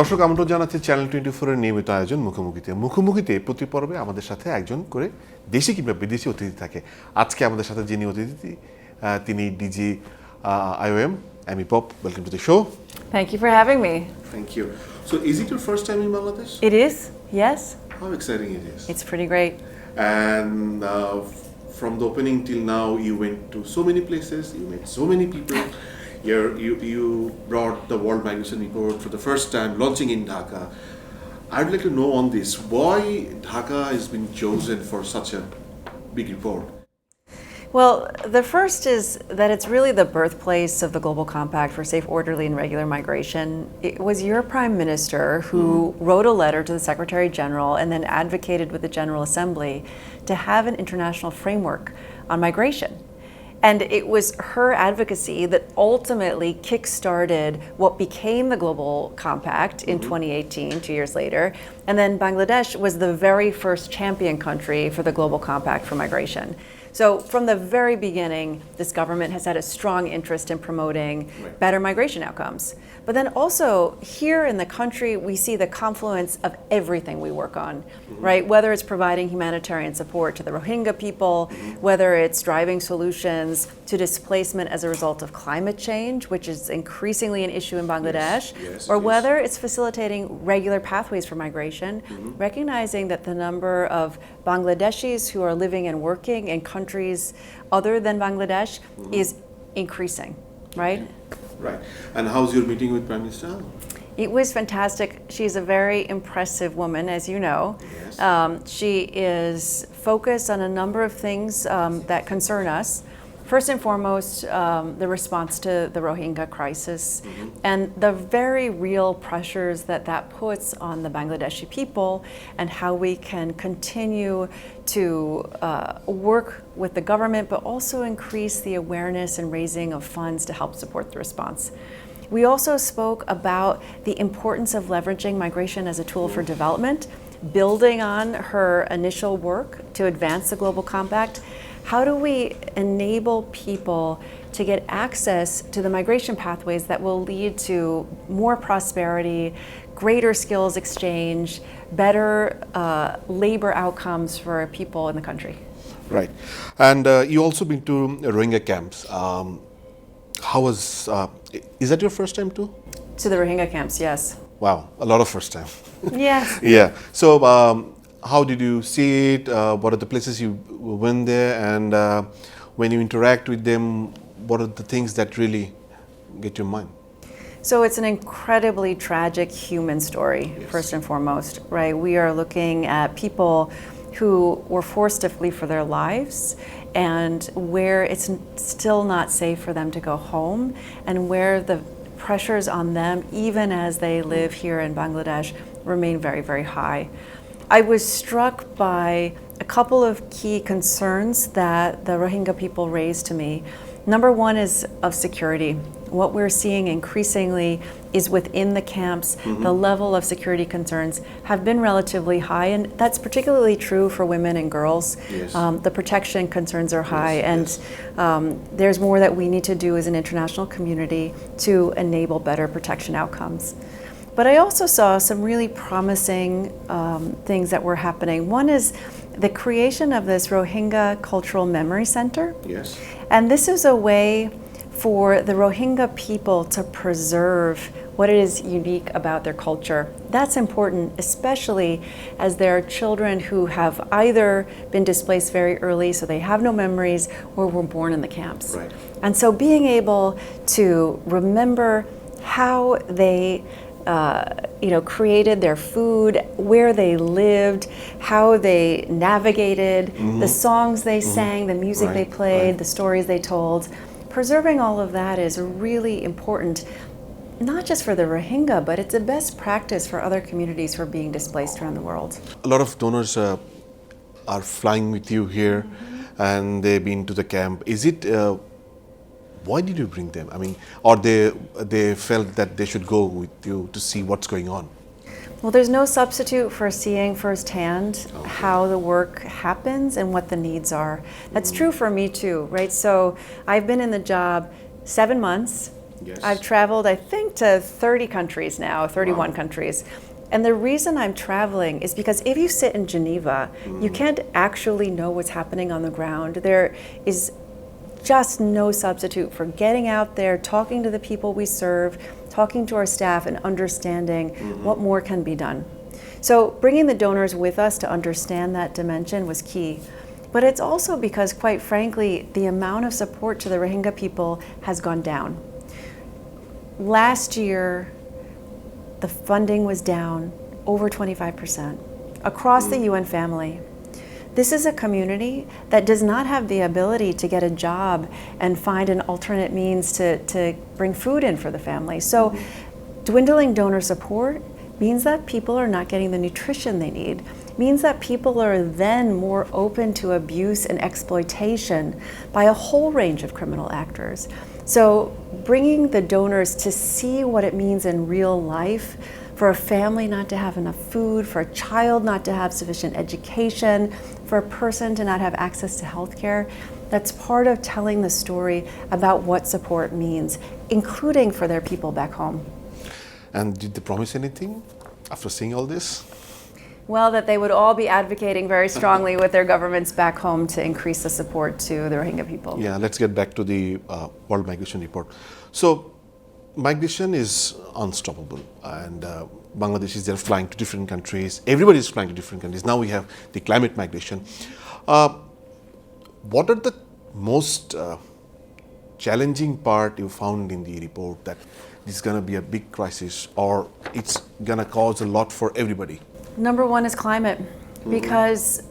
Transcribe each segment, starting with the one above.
দর্শক আমন্ত্রণ জানাচ্ছি চ্যানেল 24 এর নিয়মিত আয়োজন মুখোমুখিতে। মুখোমুখিতে প্রতি পর্বে আমাদের সাথে একজন করে দেশি কিংবা বিদেশি অতিথি থাকে। আজকে আমাদের সাথে যিনি অতিথি তিনি DG IOM Amy Pop. Welcome to the show. Thank you for having me. Thank you. So is it your first time in Bangladesh? It is, yes. How exciting it is. It's pretty great. And from the opening till now you went to so many places, you met so many people. You brought the World Migration Report for the first time, launching in Dhaka. I'd like to know on this, why Dhaka has been chosen for such a big report? Well, the first is that it's really the birthplace of the Global Compact for Safe, Orderly, and Regular Migration. It was your Prime Minister who wrote a letter to the Secretary General and then advocated with the General Assembly to have an international framework on migration. And it was her advocacy that ultimately kick-started what became the Global Compact in 2018, 2 years later. And then Bangladesh was the very first champion country for the Global Compact for migration. So from the very beginning, this government has had a strong interest in promoting better migration outcomes. But then also here in the country, we see the confluence of everything we work on, right? Whether it's providing humanitarian support to the Rohingya people, whether it's driving solutions to displacement as a result of climate change, which is increasingly an issue in Bangladesh, or whether it's facilitating regular pathways for migration, recognizing that the number of Bangladeshis who are living and working in countries other than Bangladesh is increasing, right? Right. And how's your meeting with Prime Minister? It was fantastic. She's a very impressive woman, as you know. Yes. She is focused on a number of things that concern us. First and foremost, the response to the Rohingya crisis and the very real pressures that that puts on the Bangladeshi people and how we can continue to work with the government, but also increase the awareness and raising of funds to help support the response. We also spoke about the importance of leveraging migration as a tool for development, building on her initial work to advance the Global Compact. How do we enable people to get access to the migration pathways that will lead to more prosperity, greater skills exchange, better labor outcomes for people in the country? Right. And you also been to Rohingya camps. How was, is that your first time too? To the Rohingya camps, yes. Wow, a lot of first time. Yes. Yeah. So how did you see it? What are the places you went there? And when you interact with them, what are the things that really get your mind? So it's an incredibly tragic human story, first and foremost, right? We are looking at people who were forced to flee for their lives and where it's still not safe for them to go home and where the pressures on them, even as they live here in Bangladesh, remain very, very high. I was struck by a couple of key concerns that the Rohingya people raised to me. Number one is of security. What we're seeing increasingly is within the camps, the level of security concerns have been relatively high, and that's particularly true for women and girls. Yes. The protection concerns are high, and there's more that we need to do as an international community to enable better protection outcomes. But I also saw some really promising things that were happening. One is the creation of this Rohingya Cultural Memory Center. Yes. And this is a way for the Rohingya people to preserve what is unique about their culture. That's important, especially as there are children who have either been displaced very early, so they have no memories, or were born in the camps. Right. And so being able to remember how they created their food, where they lived, how they navigated, the songs they sang, the music they played, the stories they told. Preserving all of that is really important, not just for the Rohingya, but it's a best practice for other communities who are being displaced around the world. A lot of donors are flying with you here and they've been to the camp. Is it why did you bring them? I mean, or they felt that they should go with you to see what's going on? Well, there's no substitute for seeing firsthand how the work happens and what the needs are. That's true for me too, right? So I've been in the job 7 months. Yes. I've traveled, I think, to 30 countries now, 31 Wow. countries. And the reason I'm traveling is because if you sit in Geneva, you can't actually know what's happening on the ground. There is just no substitute for getting out there, talking to the people we serve, talking to our staff, and understanding what more can be done. So bringing the donors with us to understand that dimension was key. But it's also because, quite frankly, the amount of support to the Rohingya people has gone down. Last year, the funding was down over 25% across the UN family. This is a community that does not have the ability to get a job and find an alternate means to bring food in for the family. So dwindling donor support means that people are not getting the nutrition they need, means that people are then more open to abuse and exploitation by a whole range of criminal actors. So bringing the donors to see what it means in real life for a family not to have enough food, for a child not to have sufficient education, for a person to not have access to health care, that's part of telling the story about what support means, including for their people back home. And did they promise anything after seeing all this? Well, that they would all be advocating very strongly with their governments back home to increase the support to the Rohingya people. Yeah, let's get back to the World Migration Report. So, migration is unstoppable, and Bangladeshis, they're flying to different countries. Everybody is flying to different countries. Now we have the climate migration. What are the most challenging part you found in the report that this is going to be a big crisis, or it's going to cause a lot for everybody? Number one is climate, because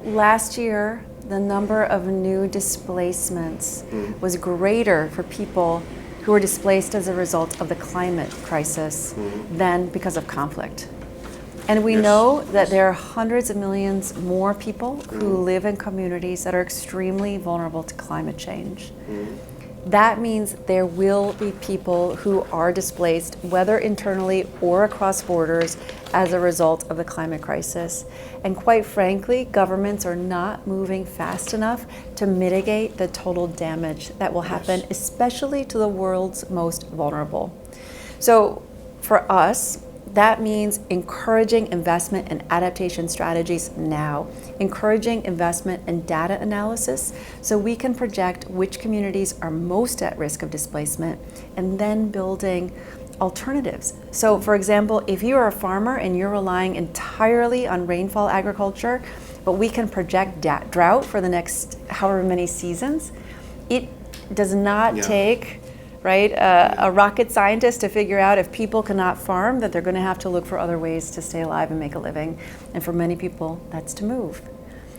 last year the number of new displacements was greater for people who were displaced as a result of the climate crisis than because of conflict. And we know that there are hundreds of millions more people who live in communities that are extremely vulnerable to climate change. That means there will be people who are displaced, whether internally or across borders, as a result of the climate crisis. And quite frankly, governments are not moving fast enough to mitigate the total damage that will happen, especially to the world's most vulnerable. So for us, that means encouraging investment in adaptation strategies now, encouraging investment in data analysis so we can project which communities are most at risk of displacement, and then building alternatives. So for example, if you are a farmer and you're relying entirely on rainfall agriculture, but we can project drought for the next however many seasons, it does not take a rocket scientist to figure out if people cannot farm, that they're going to have to look for other ways to stay alive and make a living. And for many people, that's to move.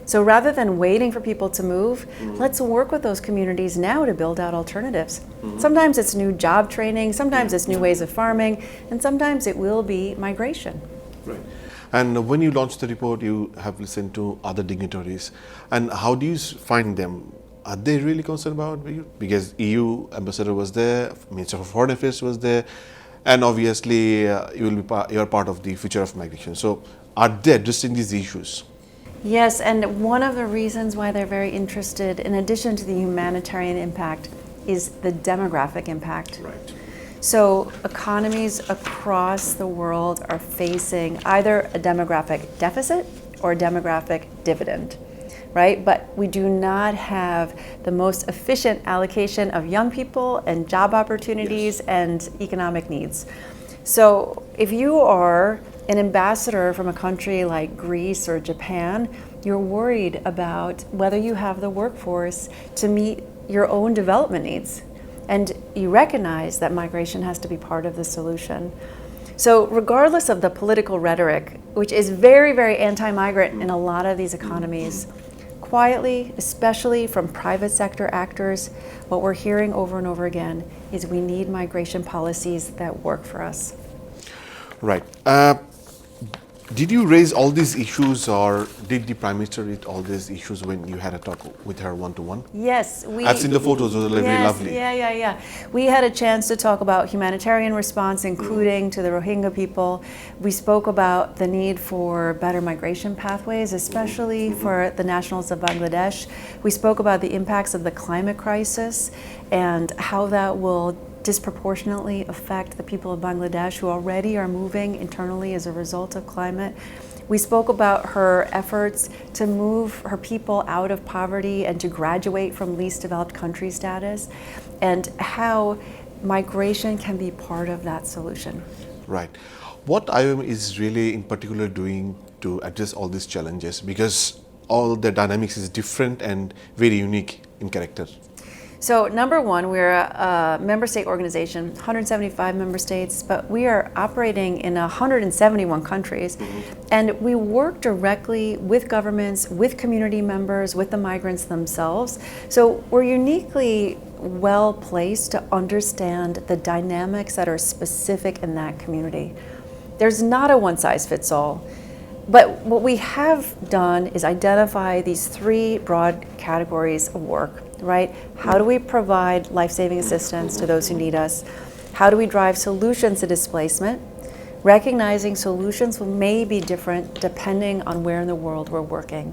So rather than waiting for people to move, let's work with those communities now to build out alternatives. Sometimes it's new job training, sometimes it's new ways of farming, and sometimes it will be migration. Right. And when you launched the report, you have listened to other dignitaries. And how do you find them? Are they really concerned about you? Because EU ambassador was there, Minister of Foreign Affairs was there, and obviously you are part of the future of migration. So are they addressing these issues? Yes, and one of the reasons why they're very interested, in addition to the humanitarian impact, is the demographic impact. Right. So economies across the world are facing either a demographic deficit or a demographic dividend. Right? But we do not have the most efficient allocation of young people and job opportunities and economic needs. So if you are an ambassador from a country like Greece or Japan, you're worried about whether you have the workforce to meet your own development needs. And you recognize that migration has to be part of the solution. So regardless of the political rhetoric, which is very, very anti-migrant in a lot of these economies, quietly, especially from private sector actors, what we're hearing over and over again is we need migration policies that work for us. Right. Did you raise all these issues, or did the Prime Minister raise all these issues when you had a talk with her one-to-one? Yes. I've seen the photos, those are very lovely. Yeah. We had a chance to talk about humanitarian response, including to the Rohingya people. We spoke about the need for better migration pathways, especially for the nationals of Bangladesh. We spoke about the impacts of the climate crisis and how that will disproportionately affect the people of Bangladesh who already are moving internally as a result of climate. We spoke about her efforts to move her people out of poverty and to graduate from least developed country status, and how migration can be part of that solution. Right. What IOM is really in particular doing to address all these challenges, because all the dynamics is different and very unique in character? So number one, we're a member state organization, 175 member states, but we are operating in 171 countries. And we work directly with governments, with community members, with the migrants themselves. So we're uniquely well placed to understand the dynamics that are specific in that community. There's not a one size fits all. But what we have done is identify these three broad categories of work, right? How do we provide life-saving assistance to those who need us? How do we drive solutions to displacement? Recognizing solutions may be different depending on where in the world we're working.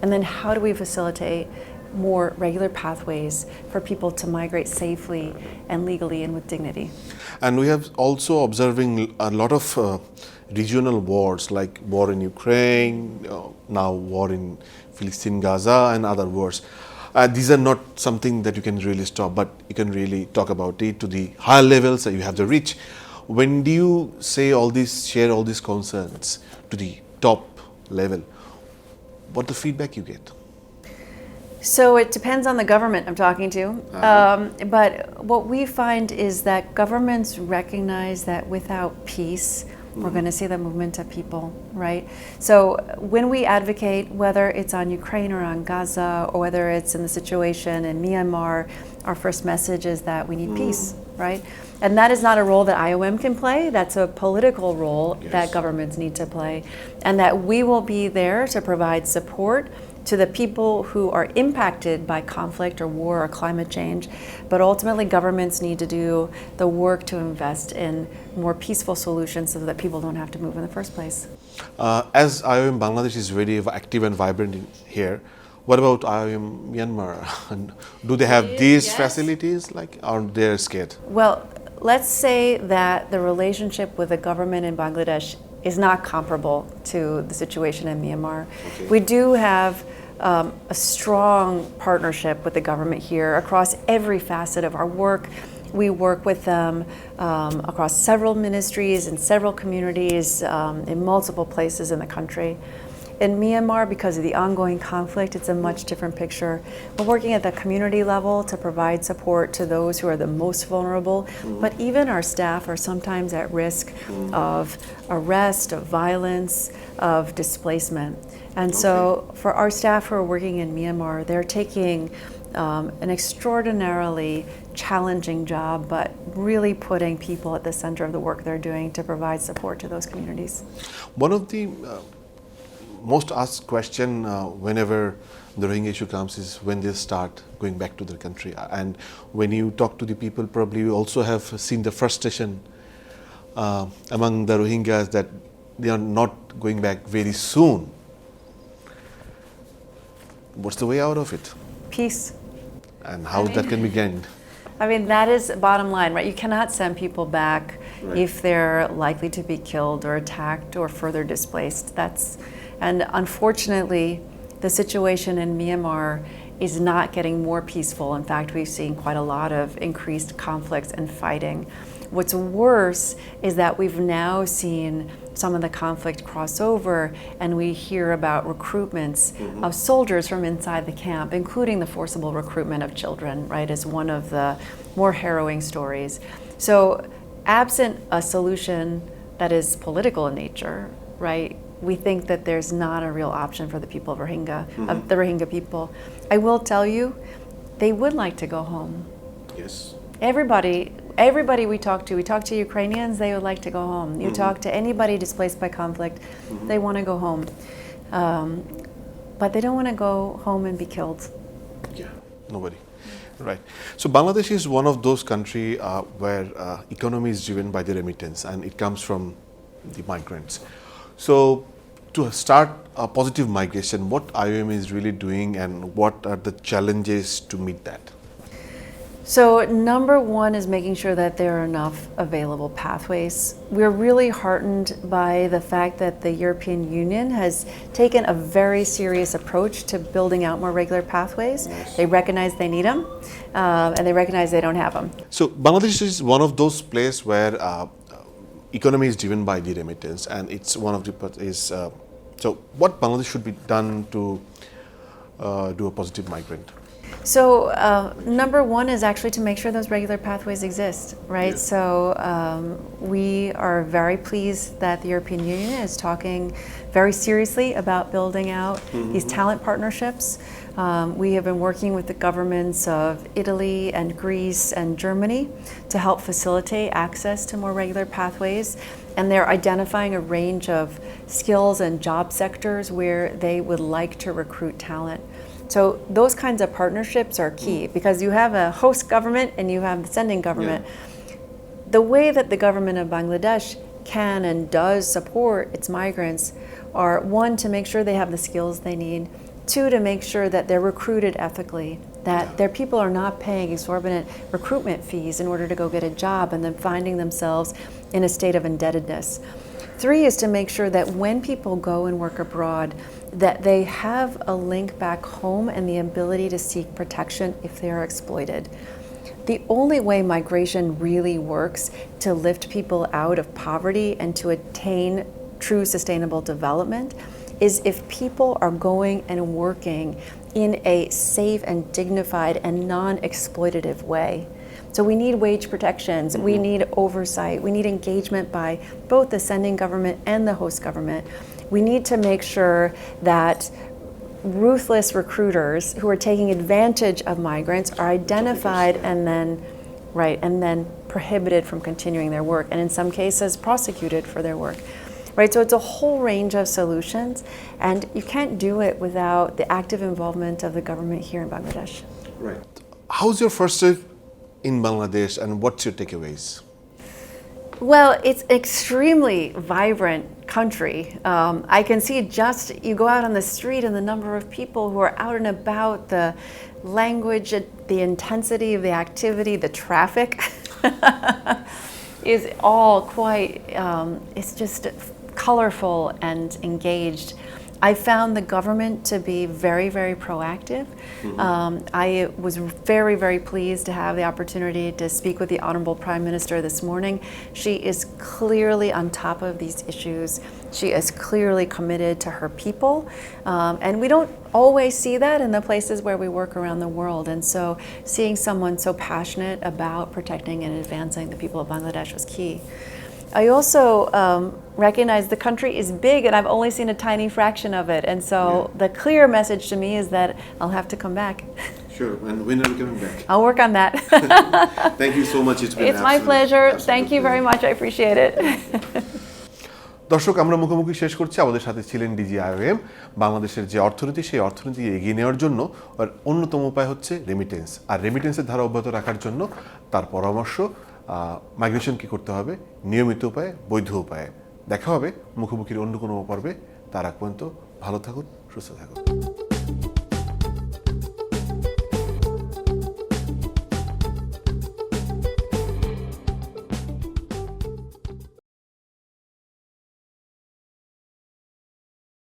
And then how do we facilitate more regular pathways for people to migrate safely and legally and with dignity? And we have also observing a lot of regional wars, like war in Ukraine, now war in Philistine, Gaza, and other wars. These are not something that you can really stop, but you can really talk about it to the higher levels that you have the reach. When do you say all this, share all these concerns to the top level? What the feedback you get? So it depends on the government I'm talking to. But what we find is that governments recognize that without peace, we're going to see the movement of people, right? So when we advocate, whether it's on Ukraine or on Gaza, or whether it's in the situation in Myanmar, our first message is that we need peace, right? And that is not a role that IOM can play. That's a political role that governments need to play. And that we will be there to provide support to the people who are impacted by conflict or war or climate change. But ultimately, governments need to do the work to invest in more peaceful solutions so that people don't have to move in the first place. As IOM Bangladesh is very active and vibrant here, what about IOM Myanmar? Do they have these facilities, like, or they're scared? Well, let's say that the relationship with the government in Bangladesh is not comparable to the situation in Myanmar. We do have a strong partnership with the government here across every facet of our work. We work with them across several ministries and several communities in multiple places in the country. In Myanmar, because of the ongoing conflict, it's a much different picture. We're working at the community level to provide support to those who are the most vulnerable, but even our staff are sometimes at risk of arrest, of violence, of displacement. And so for our staff who are working in Myanmar, they're taking an extraordinarily challenging job, but really putting people at the center of the work they're doing to provide support to those communities. One of the most asked question whenever the Rohingya issue comes is when they start going back to their country. And when you talk to the people, probably you also have seen the frustration among the Rohingyas that they are not going back very soon. What's the way out of it? Peace. And how that can be gained? I mean, that is bottom line, right? You cannot send people back if they're likely to be killed or attacked or further displaced. And unfortunately, the situation in Myanmar is not getting more peaceful. In fact, we've seen quite a lot of increased conflicts and fighting. What's worse is that we've now seen some of the conflict cross over, and we hear about recruitments of soldiers from inside the camp, including the forcible recruitment of children, right, as one of the more harrowing stories. So absent a solution that is political in nature, right, we think that there's not a real option for the people of Rohingya, of the Rohingya people. I will tell you, they would like to go home. Yes. Everybody we talk to Ukrainians, they would like to go home. You talk to anybody displaced by conflict, they want to go home. But they don't want to go home and be killed. Yeah, nobody. Right. So Bangladesh is one of those countries where economy is driven by the remittance, and it comes from the migrants. So to start a positive migration, what IOM is really doing and what are the challenges to meet that? So number one is making sure that there are enough available pathways. We're really heartened by the fact that the European Union has taken a very serious approach to building out more regular pathways. Nice. They recognize they need them, and they recognize they don't have them. So Bangladesh is one of those places where economy is driven by the remittance, and it's one of the so what Bangladesh should be done to do a positive migrant? So number one is actually to make sure those regular pathways exist, right? Yeah. So we are very pleased that the European Union is talking very seriously about building out these talent partnerships. We have been working with the governments of Italy and Greece and Germany to help facilitate access to more regular pathways. And they're identifying a range of skills and job sectors where they would like to recruit talent. So those kinds of partnerships are key because you have a host government and you have the sending government. Yeah. The way that the government of Bangladesh can and does support its migrants are one, to make sure they have the skills they need, two, to make sure that they're recruited ethically, that their people are not paying exorbitant recruitment fees in order to go get a job and then finding themselves in a state of indebtedness. Three is to make sure that when people go and work abroad, that they have a link back home and the ability to seek protection if they are exploited. The only way migration really works to lift people out of poverty and to attain true sustainable development is if people are going and working in a safe and dignified and non-exploitative way. So we need wage protections, we need oversight, we need engagement by both the sending government and the host government. We need to make sure that ruthless recruiters who are taking advantage of migrants are identified and then prohibited from continuing their work, and in some cases prosecuted for their work. Right, so it's a whole range of solutions, and you can't do it without the active involvement of the government here in Bangladesh. Right. How's your first trip in Bangladesh, and what's your takeaways? Well, it's extremely vibrant country. I can see you go out on the street and the number of people who are out and about, the language, the intensity of the activity, the traffic is all quite, it's just colorful and engaged. I found the government to be very, very proactive. I was very, very pleased to have the opportunity to speak with the Honorable Prime Minister this morning. She is clearly on top of these issues. She is clearly committed to her people. And we don't always see that in the places where we work around the world. And so seeing someone so passionate about protecting and advancing the people of Bangladesh was key. I also recognize the country is big and I've only seen a tiny fraction of it. And so the clear message to me is that I'll have to come back. Sure, and when are you coming back? I'll work on that. Thank you so much. It's my pleasure. Thank you very much. I appreciate it. দর্শক, আমরা মুখোমুখি শেষ করছি। আমাদের সাথে ছিলেন DG IOM. বাংলাদেশের যে অর্থনীতি, সেই অর্থনীতি এগিয়ে নেওয়ার জন্য অন্যতম উপায় হচ্ছে রেমিটেন্স, আর রেমিটেন্সের ধারা অব্যাহত রাখার জন্য তার পরামর্শ মাইগ্রেশন কী করতে হবে নিয়মিত উপায়ে, বৈধ উপায়ে। দেখা হবে মুখোমুখির অন্য কোনো পর্বে। তার আগ পর্যন্ত ভালো থাকুন, সুস্থ থাকুন।